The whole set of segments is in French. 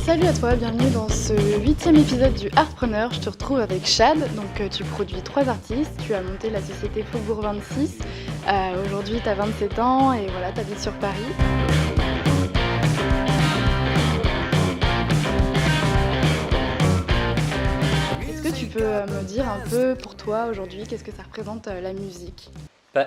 Salut à toi, bienvenue dans ce 8e épisode du Artpreneur. Je te retrouve avec Chad. Donc tu produis 3 artistes, tu as monté la société Faubourg 26. Aujourd'hui tu as 27 ans et voilà, tu habites sur Paris. Est-ce que tu peux me dire un peu pour toi aujourd'hui, qu'est-ce que ça représente la musique?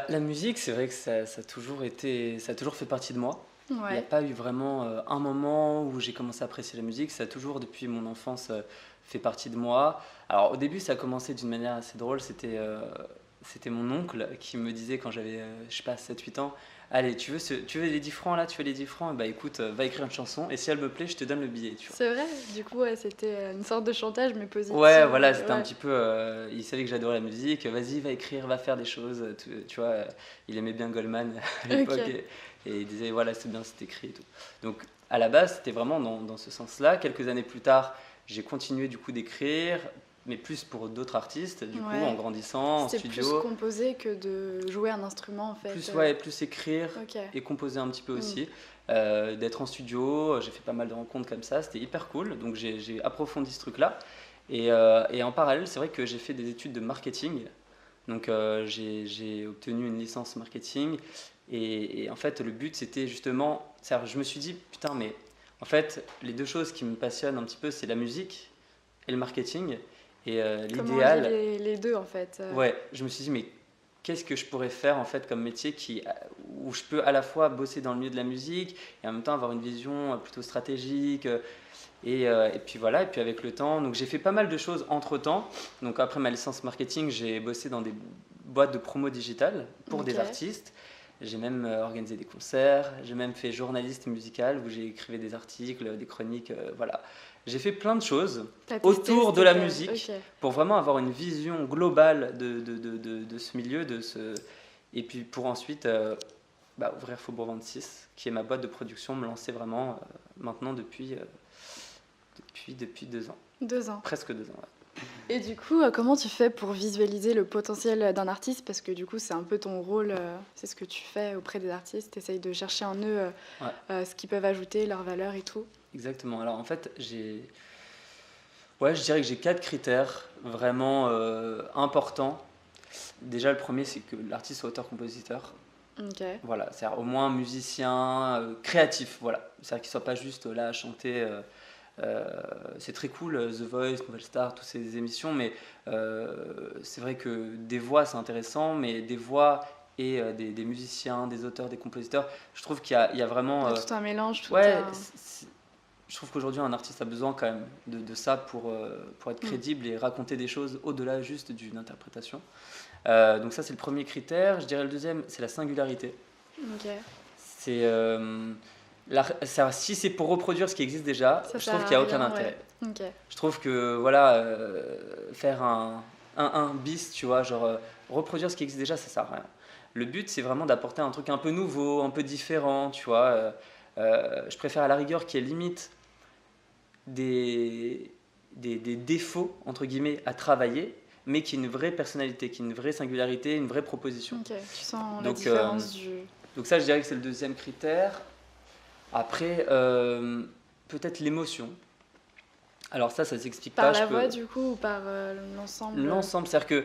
La musique, c'est vrai que ça a toujours été, ça a toujours fait partie de moi. Il n'y a Ouais, pas eu vraiment un moment où j'ai commencé à apprécier la musique. Ça a toujours, depuis mon enfance, fait partie de moi. Alors au début, ça a commencé d'une manière assez drôle. C'était mon oncle qui me disait quand j'avais, je sais pas, 7 8 ans, allez, tu veux les 10 francs là, tu veux les 10 francs, bah écoute, va écrire une chanson et si elle me plaît, je te donne le billet, tu vois. c'est vrai. Du coup, ouais, c'était une sorte de chantage mais positif. Ouais, voilà, c'était un Ouais. petit peu. Il savait que j'adorais la musique. Vas-y, va écrire, va faire des choses. Tu vois, il aimait bien Goldman à l'époque Ok. et il disait voilà, c'est bien, c'est écrit et tout. Donc, à la base, c'était vraiment dans ce sens-là. Quelques années plus tard, j'ai continué du coup d'écrire, mais plus pour d'autres artistes, du coup, en Ouais. grandissant, en C'était plus studio. composer que de jouer un instrument en fait. Plus, ouais, plus écrire Ok. et composer un petit peu Mm. aussi. D'être en studio, j'ai fait pas mal de rencontres comme ça, c'était hyper cool. Donc, j'ai approfondi ce truc-là. Et en parallèle, c'est vrai que j'ai fait des études de marketing. Donc j'ai obtenu une licence marketing. Et en fait, le but, c'était justement. Je me suis dit, putain, mais en fait, les deux choses qui me passionnent un petit peu, c'est la musique et le marketing. Et Comment lier l'idéal, les deux en fait ouais, je me suis dit, mais qu'est-ce que je pourrais faire en fait comme métier où je peux à la fois bosser dans le milieu de la musique et en même temps avoir une vision plutôt stratégique. Et puis voilà, et puis avec le temps, donc j'ai fait pas mal de choses entre temps. Donc après ma licence marketing, j'ai bossé dans des boîtes de promo digitale pour Ok. des artistes. J'ai même organisé des concerts, j'ai même fait journaliste musical où j'ai écrivé des articles, des chroniques, voilà. J'ai fait plein de choses T'as testé, autour de c'était la quoi? musique Ok. pour vraiment avoir une vision globale de ce milieu, et puis pour ensuite ouvrir Faubourg 26, qui est ma boîte de production, me lancer vraiment maintenant depuis 2 ans, 2 ans. presque 2 ans. Ouais. Et du coup, comment tu fais pour visualiser le potentiel d'un artiste? Parce que du coup, c'est un peu ton rôle, c'est ce que tu fais auprès des artistes. T'essayes de chercher en eux Ouais, ce qu'ils peuvent ajouter, leur valeur et tout. exactement. Alors en fait, ouais, je dirais que j'ai 4 critères vraiment importants. Déjà, le premier, c'est que l'artiste soit auteur-compositeur. Ok. Voilà, c'est-à-dire au moins musicien, créatif, voilà. C'est-à-dire qu'il soit pas juste là à chanter. C'est très cool, The Voice, Nouvelle Star, toutes ces émissions, mais c'est vrai que des voix c'est intéressant, mais des voix et des musiciens, des auteurs, des compositeurs, je trouve qu'il y a Il vraiment. y a tout un mélange, tout Ouais, un. je trouve qu'aujourd'hui un artiste a besoin quand même de ça pour être Mm. crédible et raconter des choses au-delà juste d'une interprétation. Donc ça c'est le premier critère. Je dirais le deuxième, c'est la singularité. Ok. C'est si c'est pour reproduire ce qui existe déjà, Ça je sert trouve qu'il à n'y a aucun rien, ouais. intérêt. Ok. Je trouve que voilà, faire un bis, tu vois, genre reproduire ce qui existe déjà, ça sert à rien. Le but, c'est vraiment d'apporter un truc un peu nouveau, un peu différent, tu vois. Je préfère à la rigueur qu'il y ait limite des, des défauts, entre guillemets, à travailler, mais qu'il y ait une vraie personnalité, qu'il y ait une vraie singularité, une vraie proposition. Ok. Tu sens la Donc, différence du. donc ça, je dirais que c'est le deuxième critère. Après, peut-être l'émotion. Alors ça s'explique Par pas. la voix, du coup, ou par l'ensemble L'ensemble, c'est-à-dire que,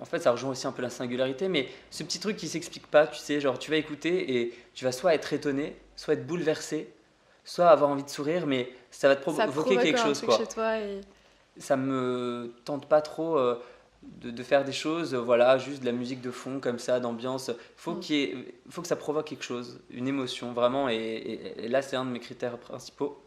en fait, ça rejoint aussi un peu la singularité, mais ce petit truc qui s'explique pas, tu sais, genre tu vas écouter et tu vas soit être étonné, soit être bouleversé, soit avoir envie de sourire, mais ça va te Ça provoquer provoque quelque un chose, truc chez quoi. toi et. Ça me tente pas trop de faire des choses, voilà, juste de la musique de fond comme ça, d'ambiance. Mm. Faut que ça provoque quelque chose, une émotion, vraiment, et là, c'est un de mes critères principaux.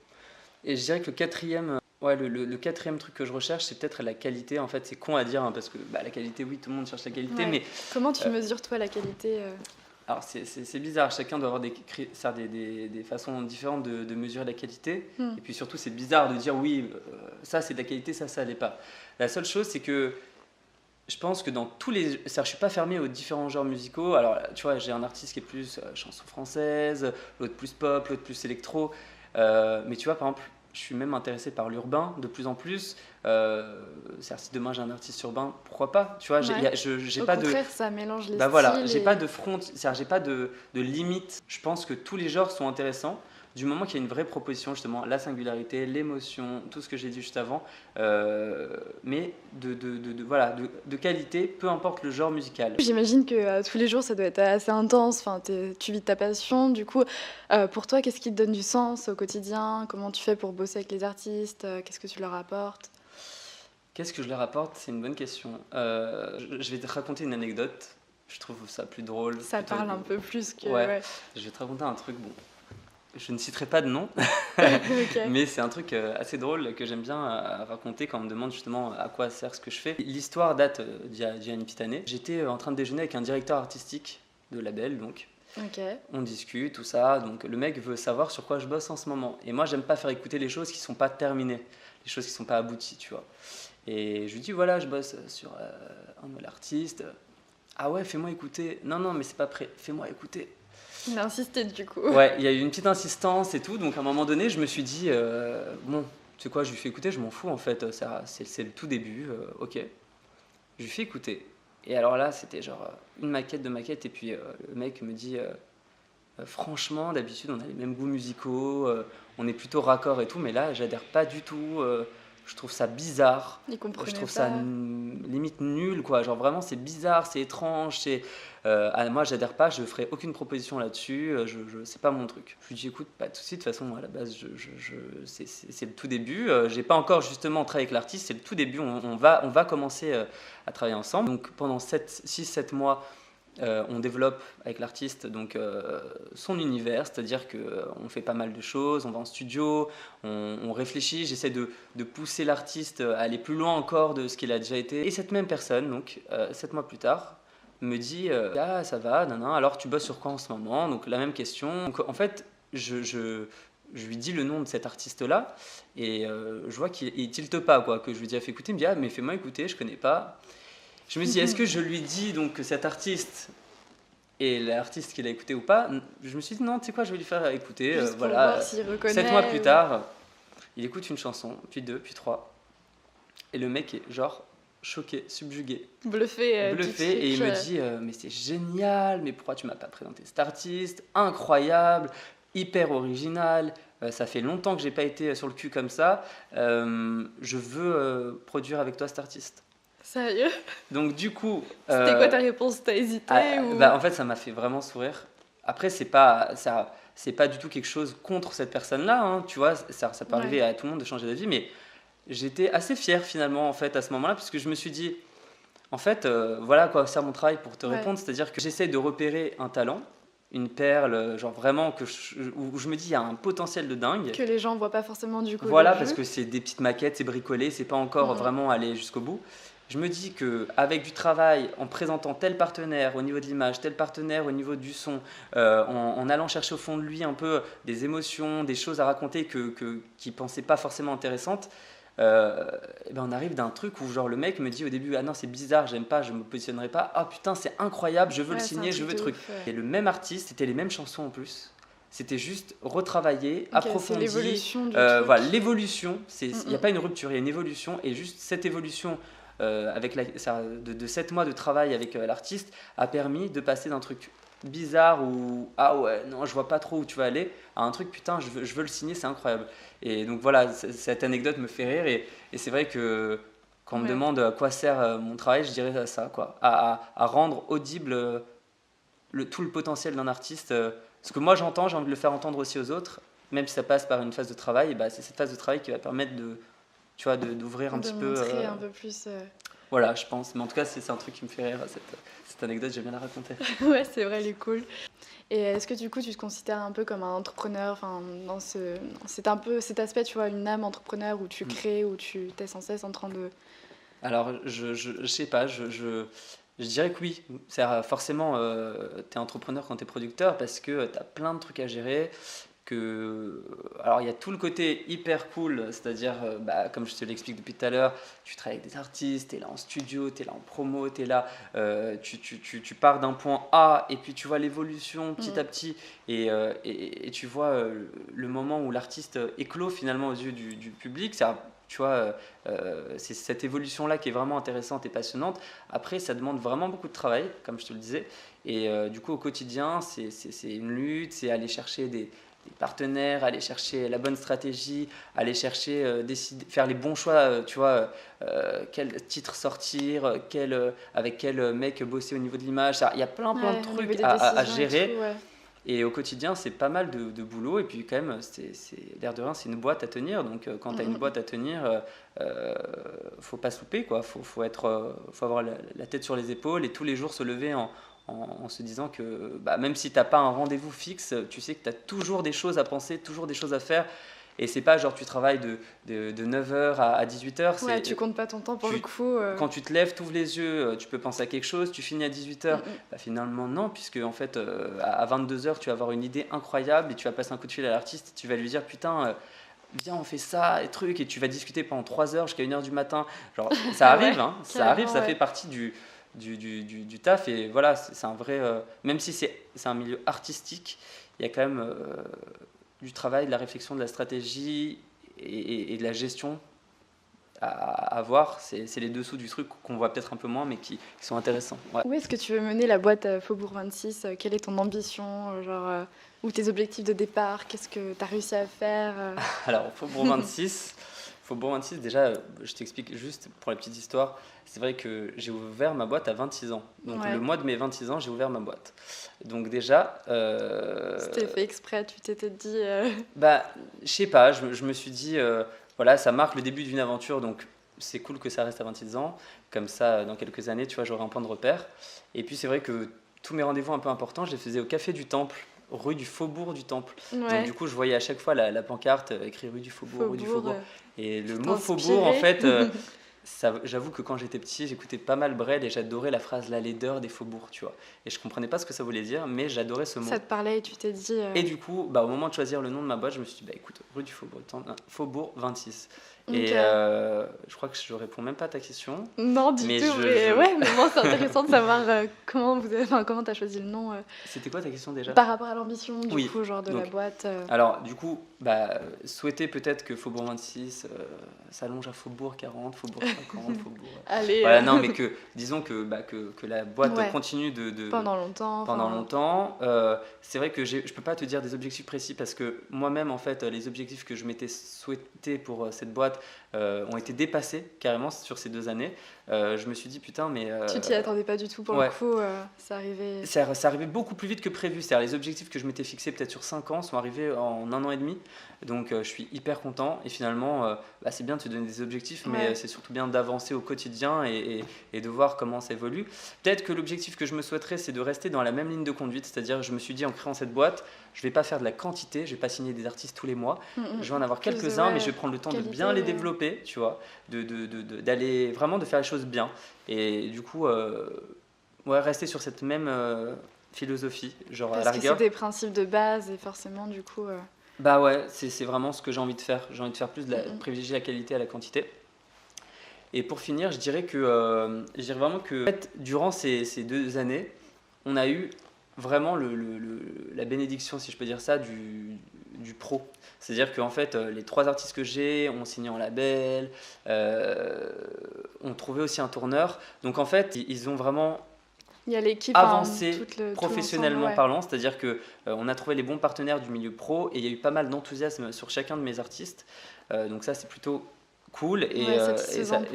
Et je dirais que le quatrième, ouais, le quatrième truc que je recherche, c'est peut-être la qualité. En fait, c'est con à dire, hein, parce que la qualité, oui, tout le monde cherche la qualité, Ouais. mais Comment tu euh, mesures, toi, la qualité alors c'est bizarre. Chacun doit avoir des façons différentes de mesurer la qualité. Hmm. Et puis surtout, c'est bizarre de dire oui, ça c'est de la qualité, ça l'est pas. La seule chose, c'est que je pense que dans tous les. C'est-à-dire, je suis pas fermé aux différents genres musicaux. Alors, tu vois, j'ai un artiste qui est plus chanson française, l'autre plus pop, l'autre plus électro. Mais tu vois, par exemple, Je suis même intéressé par l'urbain de plus en plus. C'est-à-dire, si demain j'ai un artiste urbain, pourquoi pas? Tu vois, Ouais. j'ai Au pas de. contraire, ça mélange les Bah voilà, styles j'ai pas et de front, c'est-à-dire j'ai pas de limite. Je pense que tous les genres sont intéressants du moment qu'il y a une vraie proposition, justement, la singularité, l'émotion, tout ce que j'ai dit juste avant, mais voilà, de qualité, peu importe le genre musical. j'imagine que tous les jours, ça doit être assez intense. Enfin, tu vis ta passion. Du coup, pour toi, qu'est-ce qui te donne du sens au quotidien? Comment tu fais pour bosser avec les artistes? Qu'est-ce que tu leur apportes? Qu'est-ce que je leur apporte? C'est une bonne question. Je vais te raconter une anecdote. Je trouve ça plus drôle. Ça Plutôt. parle un peu plus que... Ouais, Ouais. je vais te raconter un truc. Bon, je ne citerai pas de nom, Ok. mais c'est un truc assez drôle que j'aime bien raconter quand on me demande justement à quoi sert ce que je fais. L'histoire date d'il y a une petite année. J'étais en train de déjeuner avec un directeur artistique de label, donc Ok. on discute, tout ça. Donc le mec veut savoir sur quoi je bosse en ce moment. Et moi, j'aime pas faire écouter les choses qui sont pas terminées, les choses qui sont pas abouties, tu vois. Et je lui dis, voilà, je bosse sur un nouvel artiste. Ah ouais, fais-moi écouter. Non, non, mais c'est pas prêt. Fais-moi écouter. Il a insisté du coup. Ouais, il y a eu une petite insistance et tout. Donc à un moment donné, je me suis dit, bon, tu sais quoi, je lui fais écouter, je m'en fous en fait. C'est le tout début, ok. Je lui fais écouter. Et alors là, c'était genre une maquette de maquette. Et puis le mec me dit, franchement, d'habitude, on a les mêmes goûts musicaux, on est plutôt raccord et tout. Mais là, j'adhère pas du tout. Je trouve ça bizarre. Il Je comprenait trouve ça pas. limite nul, quoi. Genre vraiment, c'est bizarre, c'est étrange. Moi, j'adhère pas, je ferai aucune proposition là-dessus. C'est pas mon truc. Je lui dis, écoute, pas de souci. De toute façon, à la base, c'est le tout début. J'ai pas encore justement travaillé avec l'artiste. C'est le tout début. On va commencer à travailler ensemble. Donc pendant 6-7 mois. On développe avec l'artiste donc son univers, c'est-à-dire qu'on fait pas mal de choses, on va en studio, on réfléchit, j'essaie de pousser l'artiste à aller plus loin encore de ce qu'il a déjà été. Et cette même personne, donc 7 mois plus tard, me dit ah ça va, nan, nan, alors tu bosses sur quoi en ce moment? Donc la même question. Donc en fait, je lui dis le nom de cet artiste-là et je vois qu'il tilte pas, quoi, que je lui dis, ah, fais écouter, il me dit ah mais fais-moi écouter, je connais pas. Je me dis, est-ce que je lui dis donc que cet artiste est l'artiste qu'il a écouté ou pas? Je me suis dit, non, tu sais quoi, je vais lui faire écouter. Juste pour Voilà, voir s'il 7 mois reconnaît. plus tard, il écoute une chanson, puis deux, puis trois. Et le mec est genre choqué, subjugué, Bluffé tout de bluffé. suite. Et il me dit, mais c'est génial, mais pourquoi tu m'as pas présenté cet artiste? Incroyable, hyper original. Ça fait longtemps que j'ai pas été sur le cul comme ça. Je veux produire avec toi cet artiste. Sérieux? Donc du coup, C'était quoi ta réponse? T'as hésité ou... bah, en fait, ça m'a fait vraiment sourire. Après, c'est pas du tout quelque chose contre cette personne-là, hein, tu vois. Ça peut arriver Ouais. à tout le monde de changer d'avis, mais j'étais assez fier finalement en fait à ce moment-là, puisque je me suis dit, en fait, voilà à quoi sert mon travail pour te Ouais. répondre, c'est-à-dire que j'essaie de repérer un talent, une perle, genre vraiment où je me dis il y a un potentiel de dingue. Que les gens voient pas forcément du coup Voilà, le parce jeu. que c'est des petites maquettes, c'est bricolé, c'est pas encore Mhm. vraiment allé jusqu'au bout. Je me dis que avec du travail, en présentant tel partenaire au niveau de l'image, tel partenaire au niveau du son, en allant chercher au fond de lui un peu des émotions, des choses à raconter qu'il pensait pas forcément intéressantes, et ben on arrive d'un truc où genre le mec me dit au début, ah non c'est bizarre, j'aime pas, je me positionnerai pas, ah putain c'est incroyable, je veux Ouais, le c'est un signer, je veux le de truc. ouf, ouais. Et le même artiste, c'était les mêmes chansons en plus. C'était juste retravaillé, Ok, c'est approfondi. l'évolution du Voilà, truc. l'évolution, il n'y a Mm. pas une rupture, il y a une évolution. Et juste cette évolution avec de 7 mois de travail avec l'artiste a permis de passer d'un truc bizarre où ah ouais, non, je vois pas trop où tu vas aller, à un truc putain, je veux le signer, c'est incroyable. Et donc voilà, cette anecdote me fait rire. Et c'est vrai que quand on me Ouais. demande à quoi sert mon travail, je dirais ça, quoi, à rendre audible tout le potentiel d'un artiste. Ce que moi j'entends, j'ai envie de le faire entendre aussi aux autres, même si ça passe par une phase de travail, et bah, c'est cette phase de travail qui va permettre tu vois, d'ouvrir un De petit peu. montrer un peu plus. Voilà, je pense. Mais en tout cas, c'est un truc qui me fait rire, cette anecdote, j'aime bien la raconter. Ouais, c'est vrai, elle est cool. Et est-ce que du coup, tu te considères un peu comme un entrepreneur, enfin, c'est un peu cet aspect, tu vois, une âme entrepreneur où tu crées, où tu t'es sans cesse en train de... Alors, je sais pas, je dirais que oui. C'est forcément, tu es entrepreneur quand tu es producteur parce que tu as plein de trucs à gérer. Alors il y a tout le côté hyper cool, c'est-à-dire, comme je te l'explique depuis tout à l'heure, tu travailles avec des artistes, tu es là en studio, tu es là en promo, tu es là, tu pars d'un point A et puis tu vois l'évolution petit à petit et tu vois le moment où l'artiste éclot finalement aux yeux du public. Tu vois, c'est cette évolution-là qui est vraiment intéressante et passionnante. Après, ça demande vraiment beaucoup de travail, comme je te le disais. Et du coup, au quotidien, c'est une lutte, c'est aller chercher des partenaires, aller chercher la bonne stratégie, aller chercher, faire les bons choix, tu vois, quel titre sortir, avec quel mec bosser au niveau de l'image. Il y a plein Ouais, de au niveau trucs des à décisions et gérer. tout, ouais. Et au quotidien, c'est pas mal de boulot. Et puis quand même, l'air de rien, c'est une boîte à tenir. Donc quand tu as une boîte à tenir, faut pas se louper, quoi. Faut avoir la tête sur les épaules et tous les jours se lever en se disant que même si tu n'as pas un rendez-vous fixe, tu sais que tu as toujours des choses à penser, toujours des choses à faire. Et c'est pas genre tu travailles de 9h à 18h. Ouais, tu comptes pas ton temps pour le coup. Quand tu te lèves, tu ouvres les yeux, tu peux penser à quelque chose, tu finis à 18h. Finalement, non, puisque en fait, à 22h, tu vas avoir une idée incroyable et tu vas passer un coup de fil à l'artiste et tu vas lui dire putain, viens, on fait ça, et trucs, et tu vas discuter pendant 3 heures jusqu'à 1h du matin. Genre, ça arrive, hein, ça arrive, ça fait partie du taf. Et voilà, c'est un vrai. Même si c'est un milieu artistique, il y a quand même du travail, de la réflexion, de la stratégie et de la gestion à voir. C'est les dessous du truc qu'on voit peut-être un peu moins, mais qui sont intéressants. Ouais. Où est-ce que tu veux mener la boîte Faubourg 26 ? Quelle est ton ambition ou tes objectifs de départ ? Qu'est-ce que tu as réussi à faire Alors, Faubourg 26, déjà, je t'explique juste pour la petite histoire. C'est vrai que j'ai ouvert ma boîte à 26 ans. Donc, le mois de mes 26 ans, j'ai ouvert ma boîte. Donc, déjà. C'était fait exprès, tu t'étais dit. Je sais pas, je me suis dit, voilà, ça marque le début d'une aventure. Donc, c'est cool que ça reste à 26 ans. Comme ça, dans quelques années, tu vois, j'aurai un point de repère. Et puis, c'est vrai que tous mes rendez-vous un peu importants, je les faisais au Café du Temple, rue du Faubourg du Temple. Donc, du coup, je voyais à chaque fois la pancarte écrit rue du Faubourg, rue du Faubourg. Et le mot Faubourg, en fait, j'avoue que quand j'étais petit, j'écoutais pas mal Brel et j'adorais la phrase la laideur des faubourgs, tu vois. Et je comprenais pas ce que ça voulait dire, mais j'adorais ce mot. Ça te parlait et tu t'es dit. Et du coup, au moment de choisir le nom de ma boîte, je me suis dit, écoute, rue du Faubourg, Faubourg 26. Et je crois que je réponds même pas à ta question. Non, du tout. Mais moi, c'est intéressant de savoir comment tu as choisi le nom. C'était quoi ta question déjà ? Par rapport à l'ambition, du coup, genre de la boîte. Alors, du coup, souhaiter peut-être que Faubourg 26 s'allonge à Faubourg 40, Faubourg 50, Faubourg. Allez. Voilà, non, mais disons que la boîte continue de. Pendant longtemps. Pendant longtemps. C'est vrai que je peux pas te dire des objectifs précis parce que moi-même, en fait, les objectifs que je m'étais souhaité pour cette boîte ont été dépassés carrément sur ces 2 années. Je me suis dit putain, mais tu t'y attendais pas du tout pour le coup, ça arrivait beaucoup plus vite que prévu. C'est-à-dire les objectifs que je m'étais fixés peut-être sur 5 ans sont arrivés en 1 an et demi. Donc je suis hyper content et finalement c'est bien de se donner des objectifs, mais c'est surtout bien d'avancer au quotidien et de voir comment ça évolue. Peut-être que l'objectif que je me souhaiterais, c'est de rester dans la même ligne de conduite, c'est-à-dire je me suis dit en créant cette boîte, je vais pas faire de la quantité, je vais pas signer des artistes tous les mois, je vais en avoir quelques-uns, mais je vais prendre le temps de bien les développer, tu vois, d'aller vraiment de faire les choses bien. Et du coup, rester sur cette même philosophie, genre parce à la rigueur. Parce que c'est des principes de base et forcément du coup. C'est vraiment ce que j'ai envie de faire. J'ai envie de faire plus privilégier la qualité à la quantité. Et pour finir, je dirais vraiment que en fait, durant ces 2 années, on a eu vraiment la bénédiction, si je peux dire ça, du pro. C'est-à-dire qu'en fait, les 3 artistes que j'ai ont signé en label, ont trouvé aussi un tourneur. Donc en fait, ils ont vraiment avancé professionnellement parlant. C'est-à-dire qu'on a trouvé les bons partenaires du milieu pro et il y a eu pas mal d'enthousiasme sur chacun de mes artistes. Donc ça, c'est plutôt cool et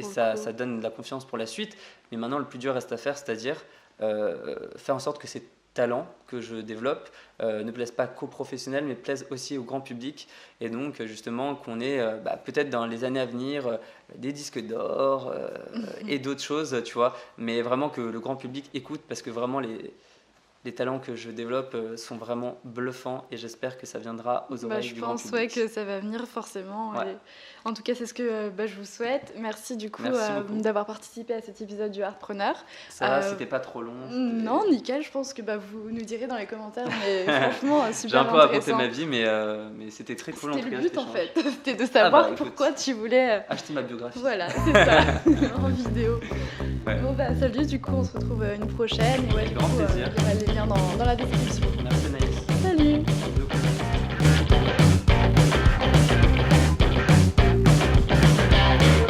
ça donne de la confiance pour la suite. Mais maintenant, le plus dur reste à faire, c'est-à-dire faire en sorte que ces talents que je développe ne plaisent pas qu'aux professionnels, mais plaisent aussi au grand public. Et donc, justement, qu'on ait peut-être dans les années à venir des disques d'or et d'autres choses, tu vois. Mais vraiment que le grand public écoute, parce que vraiment, les talents que je développe sont vraiment bluffants et j'espère que ça viendra aux Bah, oreilles je du grand pense public. que ça va venir forcément. Ouais. Et en tout cas, c'est ce que je vous souhaite. Merci du coup Merci beaucoup. d'avoir participé à cet épisode du Artpreneur. Ça va, Euh, c'était pas trop long. Non, nickel. Je pense que vous nous direz dans les commentaires. Mais franchement, J'ai super un peu raconté intéressant. ma vie, mais c'était très cool en C'était tout le cas. but cet en échange. fait. C'était de savoir écoute. pourquoi tu voulais. Acheter ma biographie. Voilà, c'est ça. En vidéo. Ouais. Bon, bah, salut. Du coup, on se retrouve une prochaine. Et ouais, Avec du grand coup, plaisir. il y aura les liens dans la description. Merci Naïs.